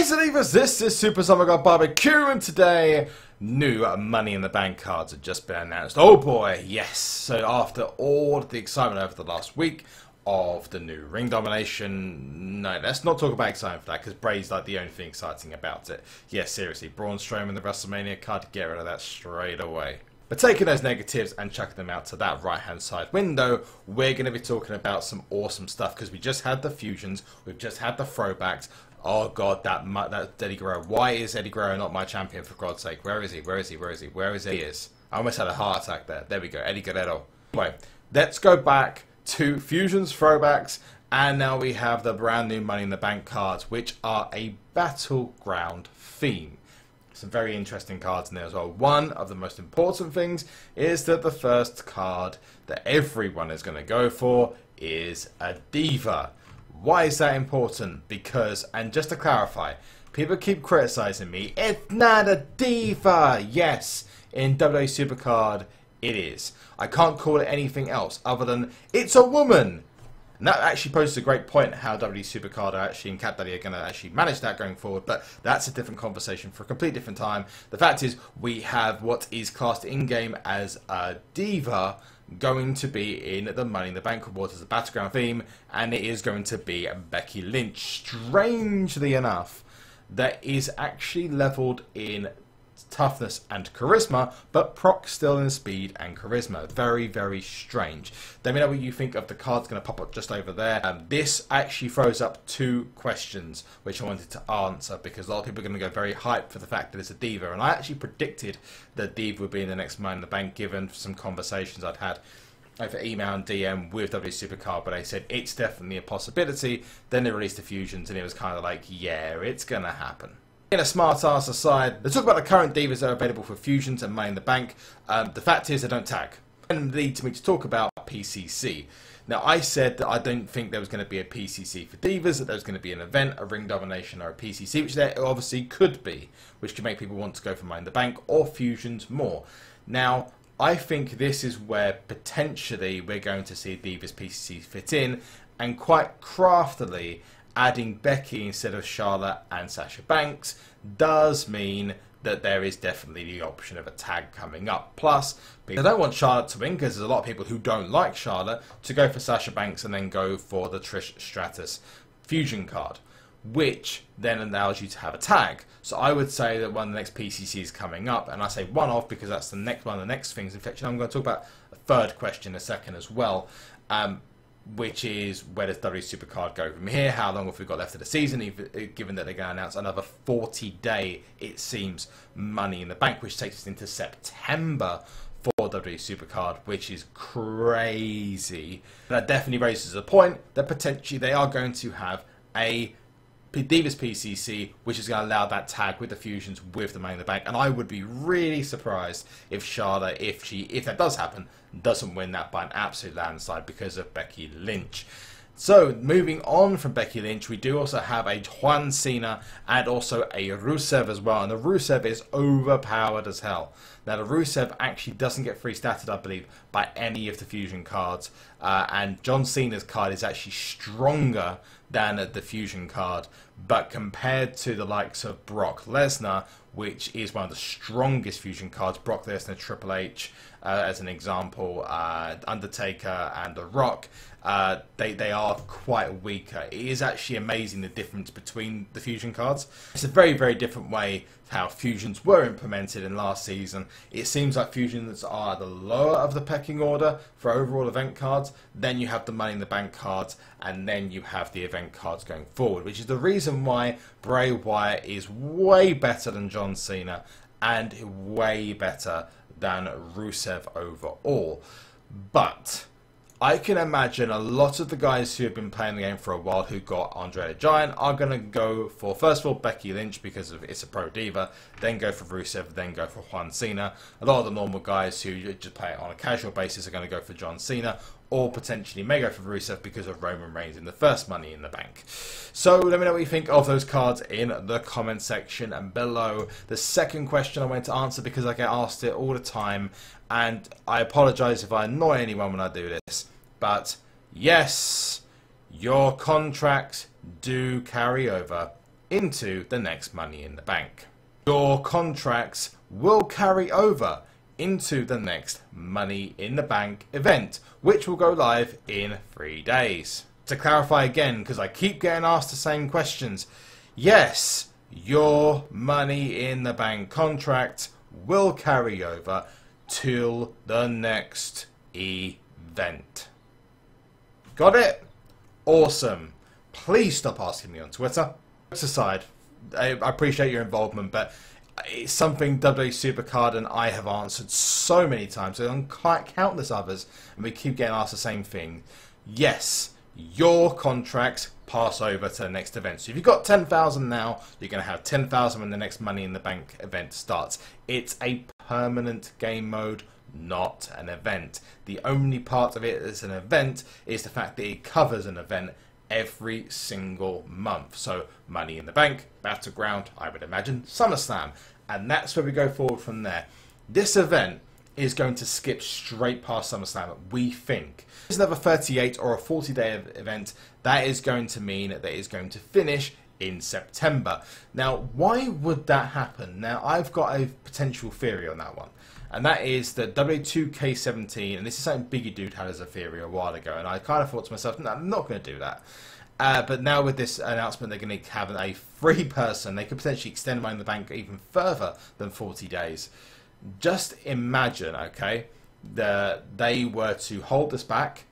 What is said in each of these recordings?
Hey Divas, this is SuperZomgbBBQ, and today, new Money in the Bank cards have just been announced. Oh boy, yes! So after all of the excitement over the last week of the new ring domination, no, let's not talk about excitement for that, because Bray's like the only thing exciting about it. Yes, seriously, Braun Strowman, the WrestleMania card, get rid of that straight away. But taking those negatives and chucking them out to that right-hand side window, we're going to be talking about some awesome stuff, because we just had the fusions, we've just had the throwbacks. Oh god, that Eddie Guerrero. Why is Eddie Guerrero not my champion, for God's sake? Where is he? Where is he? Where is he? Where is he? He is. I almost had a heart attack there. There we go, Eddie Guerrero. Anyway, let's go back to fusions, throwbacks, and now we have the brand new Money in the Bank cards, which are a battleground theme. Some very interesting cards in there as well. One of the most important things is that the first card that everyone is going to go for is a Diva. Why is that important? Because, and just to clarify, people keep criticizing me, it's not a Diva! Yes, in WWE SuperCard, it is. I can't call it anything else other than, it's a woman! And that actually poses a great point how WWE SuperCard actually and Cat Daddy are going to actually manage that going forward, but that's a different conversation for a completely different time. The fact is, we have what is classed in-game as a Diva going to be in the Money in the Bank rewards as a battleground theme, and it is going to be Becky Lynch. Strangely enough, that is actually leveled in toughness and charisma, but proc still in speed and charisma. Very, very strange. Let me know what you think of the cards going to pop up just over there. This actually throws up two questions which I wanted to answer, because a lot of people are going to go very hyped for the fact that it's a Diva, and I actually predicted that Diva would be in the next Money in the Bank given some conversations I'd had over email and DM with WWE SuperCard, but they said it's definitely a possibility. Then they released the fusions and it was kind of like, yeah, it's going to happen. In a smart ass aside, let's talk about the current Divas that are available for fusions and Money in the Bank. The fact is they don't tag. And leads me to talk about PCC. Now, I said that I don't think there was going to be a PCC for Divas, that there was going to be an event, a ring domination, or a PCC, which there obviously could be, which could make people want to go for Money in the Bank or fusions more. Now, I think this is where potentially we're going to see Divas PCC fit in, and quite craftily adding Becky instead of Charlotte and Sasha Banks does mean that there is definitely the option of a tag coming up. Plus, because I don't want Charlotte to win, because there's a lot of people who don't like Charlotte, to go for Sasha Banks and then go for the Trish Stratus fusion card, which then allows you to have a tag. So I would say that one of the next PCCs coming up, and I say one off because that's the next one of the next things. In fact, I'm going to talk about a third question in a second as well, which is, where does WWE SuperCard go from here? How long have we got left of the season, given that they're going to announce another 40-day, it seems, Money in the Bank, which takes us into September for WWE SuperCard, which is crazy. That definitely raises a point that potentially they are going to have a Divas PCC, which is going to allow that tag with the fusions with the Money in the Bank, and I would be really surprised if Charlotte, if that does happen, doesn't win that by an absolute landslide because of Becky Lynch. So, moving on from Becky Lynch, we do also have a John Cena and also a RUSEV as well, and the RUSEV is overpowered as hell. Now, the RUSEV actually doesn't get free statted, I believe, by any of the fusion cards, and John Cena's card is actually stronger than the fusion card, but compared to the likes of Brock Lesnar, which is one of the strongest fusion cards, Brock Lesnar, Triple H, as an example, Undertaker and The Rock, they are quite weaker. It is actually amazing the difference between the fusion cards. It's a very, very different way how fusions were implemented in last season. It seems like fusions are the lower of the pecking order for overall event cards, then you have the Money in the Bank cards, and then you have the event cards going forward, which is the reason why Bray Wyatt is way better than John Cena and way better than Rusev overall. But I can imagine a lot of the guys who have been playing the game for a while who got Andre the Giant are going to go for, first of all, Becky Lynch because of it's a pro diva, then go for Rusev, then go for John Cena. A lot of the normal guys who just play it on a casual basis are going to go for John Cena, or potentially may go for Rusev because of Roman Reigns in the first Money in the Bank. So let me know what you think of those cards in the comment section and below. The second question I went to answer, because I get asked it all the time, and I apologise if I annoy anyone when I do this, but yes, your contracts do carry over into the next Money in the Bank. Your contracts will carry over into the next Money in the Bank event, which will go live in 3 days. To clarify again, because I keep getting asked the same questions, yes, your Money in the Bank contract will carry over till the next event. Got it? Awesome. Please stop asking me on Twitter. Jokes aside, I appreciate your involvement, but it's something WWE SuperCard and I have answered so many times, and countless others, and we keep getting asked the same thing. Yes, your contracts pass over to the next event. So if you've got 10,000 now, you're going to have 10,000 when the next Money in the Bank event starts. It's a permanent game mode, not an event. The only part of it as an event is the fact that it covers an event every single month. So Money in the Bank, Battleground, I would imagine SummerSlam, and that's where we go forward from there. This event is going to skip straight past SummerSlam, we think. It's another 38 or a 40-day event. That is going to mean that it's going to finish in September. Now, why would that happen? Now, I've got a potential theory on that one, and that is that W2K17, and this is something Biggie Dude had as a theory a while ago, and I kind of thought to myself, no, I'm not going to do that. But now with this announcement, they're going to have a free person. They could potentially extend Money in the Bank even further than 40 days. Just imagine, okay, that they were to hold this back,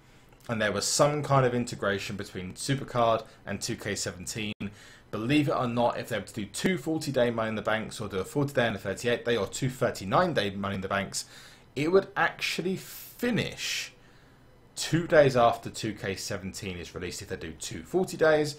and there was some kind of integration between SuperCard and 2K17. Believe it or not, if they were to do two 40-day Money in the Banks, or do a 40-day and a 38-day, or two 39-day Money in the Banks, it would actually finish 2 days after 2K17 is released if they do two 40 days,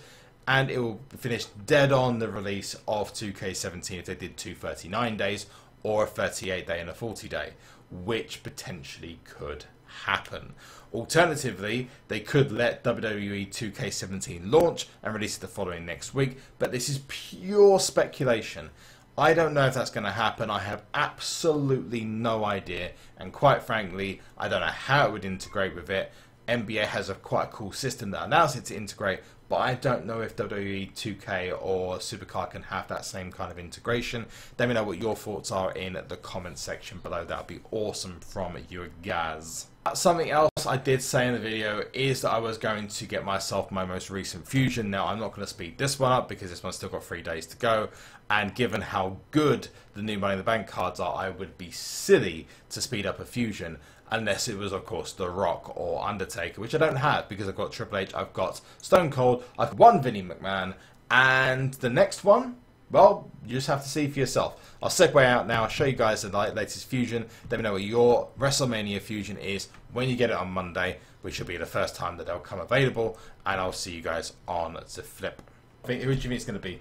and it will finish dead on the release of 2K17 if they did two 39 days, or a 38-day and a 40-day, which potentially could happen. Alternatively, they could let WWE 2K17 launch and release it the following next week, but this is pure speculation. I don't know if that's going to happen. I have absolutely no idea, and quite frankly, I don't know how it would integrate with it. NBA has quite a cool system that allows it to integrate, but I don't know if WWE 2K or SuperCard can have that same kind of integration. Let me know what your thoughts are in the comments section below. That would be awesome from you guys. Something else I did say in the video is that I was going to get myself my most recent fusion. Now, I'm not going to speed this one up because this one's still got 3 days to go, and given how good the new Money in the Bank cards are, I would be silly to speed up a fusion unless it was, of course, The Rock or Undertaker, which I don't have because I've got Triple H, I've got Stone Cold, I've got one Vinnie McMahon, and the next one, well, you just have to see for yourself. I'll segue out now, I'll show you guys the latest fusion. Let me know what your WrestleMania fusion is when you get it on Monday, which will be the first time that they'll come available, and I'll see you guys on the flip. Who do you think it's going to be?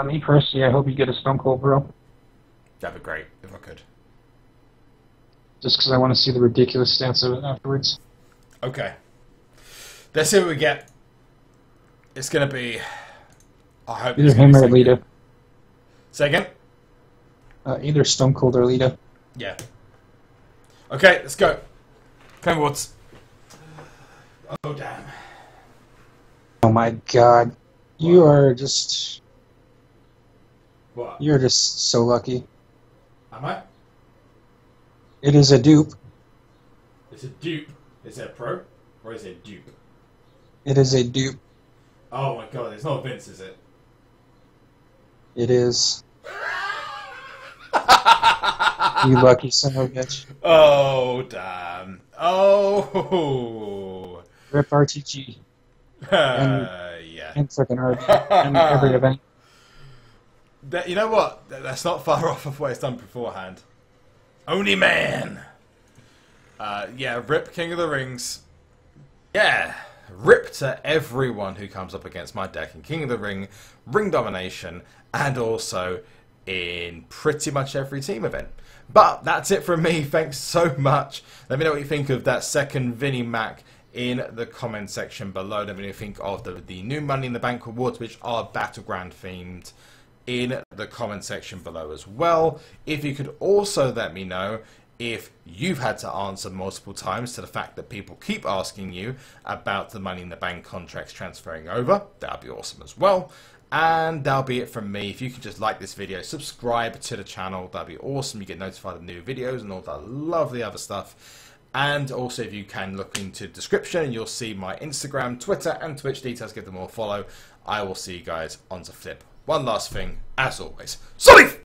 Me personally, I hope you get a Stone Cold, bro. That'd be great, if I could. Just because I want to see the ridiculous stance of it afterwards. Okay. Let's see what we get. It's going to be... I hope either him or Lita. Say again? Either Stone Cold or Lita. Yeah. Okay, let's go. Come Woods. Oh, damn. Oh, my God. You are just... What? You're just so lucky. Am I? It is a dupe. It's a dupe. Is it a pro? Or is it a dupe? It is a dupe. Oh my god, it's not Vince, is it? It is. You lucky son of a bitch. Oh, damn. Oh. Rip RTG. Yeah. And freaking RB. And every event. You know what? That's not far off of what it's done beforehand. Only man. Yeah, rip King of the Rings. Yeah, rip to everyone who comes up against my deck in King of the Ring, Ring Domination, and also in pretty much every team event. But that's it from me. Thanks so much. Let me know what you think of that second Vinnie Mac in the comment section below. Let me know what you think of the new Money in the Bank rewards, which are Battleground themed, in the comment section below as well. If you could also let me know if you've had to answer multiple times to the fact that people keep asking you about the Money in the Bank contracts transferring over. That'd be awesome as well. And that'll be it from me. If you could just like this video, subscribe to the channel, that'd be awesome. You get notified of new videos and all that lovely other stuff. And also, if you can look into the description, and you'll see my Instagram, Twitter, and Twitch details. Give them all a follow. I will see you guys on the flip. One last thing, as always. Sorry!